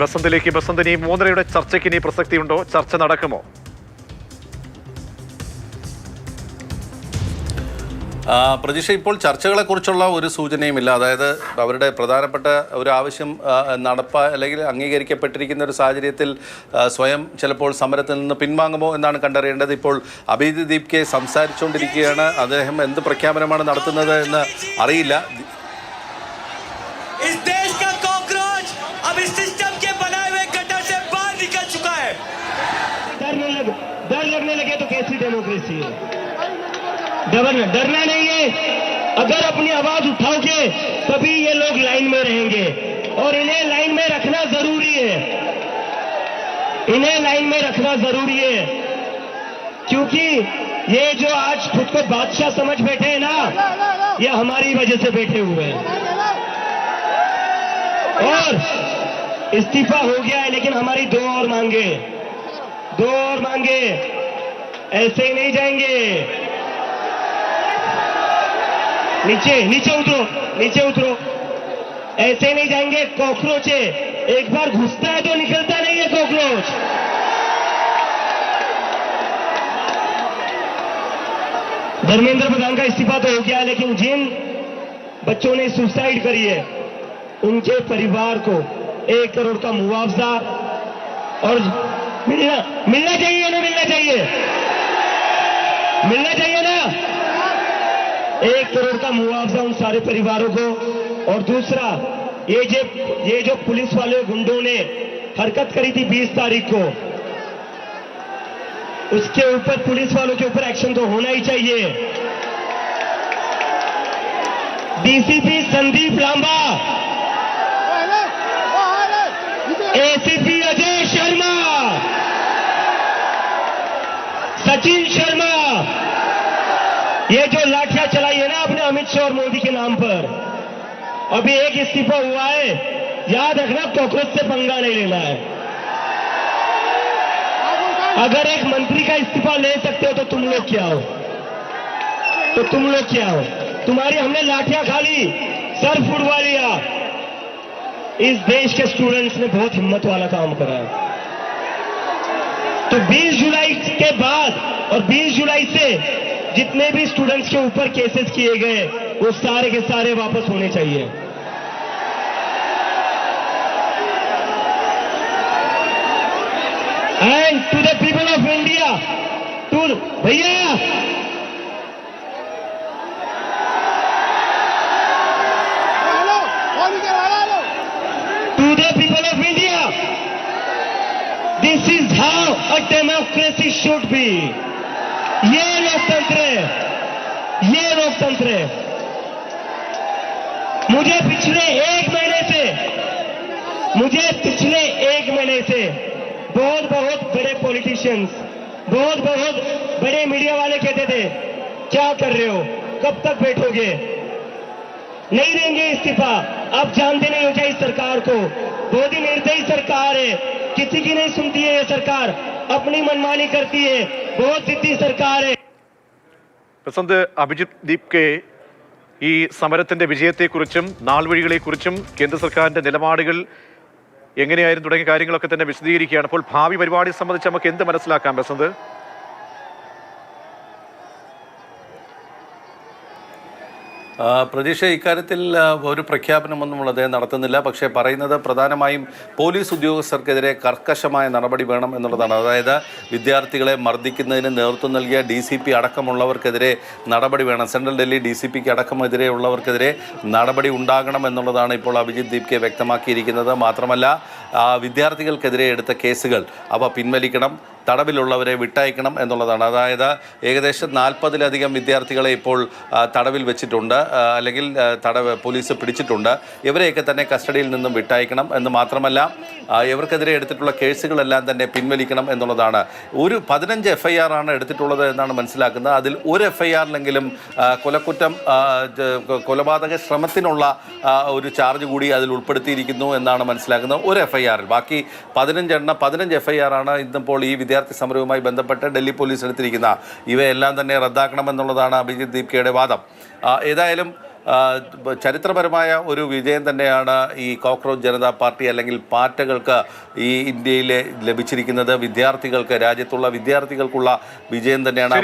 ബസന്തിലേക്ക്. ബസന്ത്, ഇനി 3:30-യുടെ ചർച്ചയ്ക്ക് ഇനി പ്രസക്തിയുണ്ടോ? ചർച്ച നടക്കുമോ? പ്രതീക്ഷ, ഇപ്പോൾ ചർച്ചകളെക്കുറിച്ചുള്ള ഒരു സൂചനയുമില്ല. അതായത് അവരുടെ പ്രധാനപ്പെട്ട ഒരു ആവശ്യം അല്ലെങ്കിൽ അംഗീകരിക്കപ്പെട്ടിരിക്കുന്ന ഒരു സാഹചര്യത്തിൽ സ്വയം ചിലപ്പോൾ സമരത്തിൽ നിന്ന് പിൻവാങ്ങുമോ എന്നാണ് കണ്ടറിയേണ്ടത്. ഇപ്പോൾ അഭിജിത്ത് ദീപ്കെ സംസാരിച്ചുകൊണ്ടിരിക്കുകയാണ്. അദ്ദേഹം എന്ത് പ്രഖ്യാപനമാണ് നടത്തുന്നത് എന്ന് അറിയില്ല. डरना नहीं है। अगर अपनी आवाज उठाओगे तभी ये लोग लाइन में रहेंगे और इन्हें लाइन में रखना जरूरी है। इन्हें लाइन में रखना जरूरी है क्योंकि ये जो आज खुद को बादशाह समझ बैठे हैं ना, ये हमारी वजह से बैठे हुए हैं। और इस्तीफा हो गया है लेकिन हमारी दो और मांगे ऐसे ही नहीं जाएंगे। नीचे उतरो। ऐसे नहीं जाएंगे। कॉकरोच है, एक बार घुसता है तो निकलता नहीं है कॉकरोच। धर्मेंद्र प्रधान का इस्तीफा तो हो गया, लेकिन जिन बच्चों ने सुसाइड करी है उनके परिवार को 1 करोड़ का मुआवजा और मिलना चाहिए ना? मिलना चाहिए ना? 1 करोड़ का मुआवजा उन सारे परिवारों को। और दूसरा, ये जो पुलिस वाले गुंडों ने हरकत करी थी 20 तारीख को, उसके ऊपर पुलिस वालों के ऊपर एक्शन तो होना ही चाहिए। डीसीपी संदीप लांबा, एसीपी अजय शर्मा, सचिन शर्मा, ये जो लाठियां चलाई है ना अपने अमित शाह और मोदी के नाम पर, अभी एक इस्तीफा हुआ है, याद रखना कॉकरोच से पंगा नहीं लेना है। अगर एक मंत्री का इस्तीफा ले सकते हो तो तुम लोग क्या हो? तुम्हारी हमने लाठियां खा ली, सर फुड़वा लिया। इस देश के स्टूडेंट्स ने बहुत हिम्मत वाला काम करा है। तो 20 जुलाई के बाद और 20 जुलाई से जितने भी स्टूडेंट्स के ऊपर केसेस किए गए वो सारे के सारे वापस होने चाहिए। And to the people of India, to भैया to the people of India, this is how a democracy should be. ये लोकतंत्र है। मुझे पिछले एक महीने से बहुत बड़े पॉलिटिशियंस, बहुत बड़े मीडिया वाले कहते थे क्या कर रहे हो, कब तक बैठोगे, नहीं देंगे इस्तीफा। आप जानते नहीं हो क्या इस सरकार को? बहुत ही निर्दयी सरकार है, किसी की नहीं सुनती है ये सरकार, अपनी मनमानी करती है, बहुत जिद्दी सरकार है। ബസന്ത്, അഭിജിത്ത് ദീപ്കെ ഈ സമരത്തിന്റെ വിജയത്തെക്കുറിച്ചും നാൾവഴികളെക്കുറിച്ചും കേന്ദ്ര സർക്കാരിന്റെ നിലപാടുകൾ എങ്ങനെയായിരുന്നു തുടങ്ങിയ കാര്യങ്ങളൊക്കെ തന്നെ വിശദീകരിക്കുകയാണ്. അപ്പോൾ ഭാവി പരിപാടി സംബന്ധിച്ച് നമുക്ക് എന്ത് മനസ്സിലാക്കാം ബസന്ത്? പ്രതീക്ഷ, ഇക്കാര്യത്തിൽ ഒരു പ്രഖ്യാപനമൊന്നും അദ്ദേഹം നടത്തുന്നില്ല. പക്ഷേ പറയുന്നത് പ്രധാനമായും പോലീസ് ഉദ്യോഗസ്ഥർക്കെതിരെ കർക്കശമായ നടപടി വേണം എന്നുള്ളതാണ്. അതായത് വിദ്യാർത്ഥികളെ മർദ്ദിക്കുന്നതിന് നേതൃത്വം നൽകിയ DCP അടക്കമുള്ളവർക്കെതിരെ നടപടി വേണം. സെൻട്രൽ ഡൽഹി DCPക്ക് അടക്കമെതിരെയുള്ളവർക്കെതിരെ നടപടി ഉണ്ടാകണം എന്നുള്ളതാണ് ഇപ്പോൾ അഭിജിത്ത് ദീപ്കെ വ്യക്തമാക്കിയിരിക്കുന്നത്. മാത്രമല്ല, വിദ്യാർത്ഥികൾക്കെതിരെ എടുത്ത കേസുകൾ അവ പിൻവലിക്കണം, തടവിലുള്ളവരെ വിട്ടയക്കണം എന്നുള്ളതാണ്. അതായത് ഏകദേശം 40-ലധികം വിദ്യാർത്ഥികളെ ഇപ്പോൾ തടവിൽ വെച്ചിട്ടുണ്ട്, അല്ലെങ്കിൽ പോലീസ് പിടിച്ചിട്ടുണ്ട്. ഇവരെയൊക്കെ തന്നെ കസ്റ്റഡിയിൽ നിന്നും വിട്ടയക്കണം എന്ന് മാത്രമല്ല, ഇവർക്കെതിരെ എടുത്തിട്ടുള്ള കേസുകളെല്ലാം തന്നെ പിൻവലിക്കണം എന്നുള്ളതാണ്. ഒരു 15 FIR ആണ് എടുത്തിട്ടുള്ളത് എന്നാണ് മനസ്സിലാക്കുന്നത്. അതിൽ ഒരു FIR-ലെങ്കിലും കൊലക്കുറ്റം, കൊലപാതക ശ്രമത്തിനുള്ള ഒരു ചാർജ് കൂടി അതിൽ ഉൾപ്പെടുത്തിയിരിക്കുന്നു എന്നാണ് മനസ്സിലാക്കുന്നത്. ഒരു FIR-ൽ ബാക്കി 15 FIR ആണ് ഇന്നിപ്പോൾ ഈ വിദ്യാർത്ഥി സമരവുമായി ബന്ധപ്പെട്ട് ഡൽഹി പോലീസ് എടുത്തിരിക്കുന്ന. ഇവയെല്ലാം തന്നെ റദ്ദാക്കണമെന്നുള്ളതാണ് അഭിജിത്ത് ദീപ്കയുടെ വാദം. ഏതായാലും ചരിത്രപരമായ ഒരു വിജയം തന്നെയാണ് ഈ കോക്രോച്ച് ജനതാ പാർട്ടി അല്ലെങ്കിൽ പാറ്റകൾക്ക് ഈ ഇന്ത്യയിൽ ലഭിച്ചിരിക്കുന്നത്. വിദ്യാർത്ഥികൾക്ക്, രാജ്യത്തുള്ള വിദ്യാർത്ഥികൾക്കുള്ള വിജയം തന്നെയാണ്.